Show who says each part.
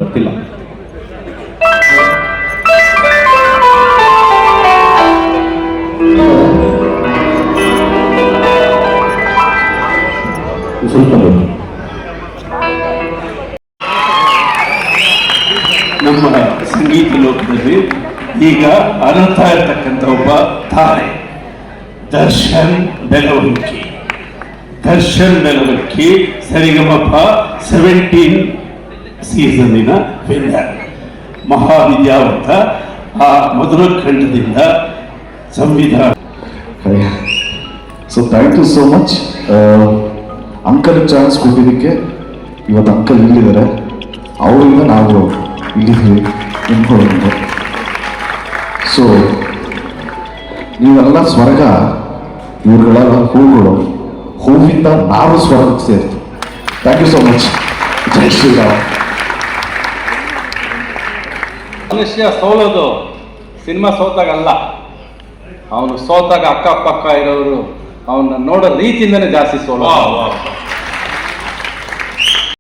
Speaker 1: ಗೊತ್ತಿಲ್ಲ. ಸ್ವಲ್ಪ ನಮ್ಮ ಸಂಗೀತ ಲೋಕದಲ್ಲಿ ಈಗ ಅನಂತ ಇರ್ತಕ್ಕಂಥ ಒಬ್ಬ ತಾರೆ ದರ್ಶನ್ ಬೆಳವಣಿಗೆ. ದರ್ಶನ್ ಬೆಳವಣಿಗೆ ಸರಿಗಮಪ 17 ಸೀಸನ್ನಿನ ವಿನ್ನರ್, ಮಹಾವಿದ್ಯಾವಂತ. ಆ ಮೊದಲ ಖಂಡದಿಂದ ಸಂವಿಧಾನ.
Speaker 2: So thank you so much. Uncle chance ಕೊಟ್ಟಿದ್ದಕ್ಕೆ ಇವತ್ತು ಅಂಕಲ್ ಇಲ್ಲಿದ್ದಾರೆ, ಅವರಿಂದ ನಾವು ಇಲ್ಲಿದ್ದೀವಿ ನಿಂತ್ಕೊಳ್ಳೋದು. ಸೊ ನೀವೆಲ್ಲ ಸ್ವರ್ಗ, ಇವ್ರುಗಳೆಲ್ಲ ಹೂಗಳು, ಹೂವಿಂದ ನಾವು ಸ್ವರ್ಗಕ್ಕೆ ಸೇರ್ತೀವಿ. Thank you so much. ಜೈ ಶ್ರೀರಾಮ್.
Speaker 3: ಮನುಷ್ಯ ಸೋಲೋದು ಸಿನಿಮಾ ಸೋತಾಗಲ್ಲ, ಅವನು ಸೋತಾಗ ಅಕ್ಕಪಕ್ಕ ಇರೋರು ಅವನ್ನ ನೋಡೋ ರೀತಿಯಿಂದನೇ ಜಾಸ್ತಿ ಸೋಲೋ.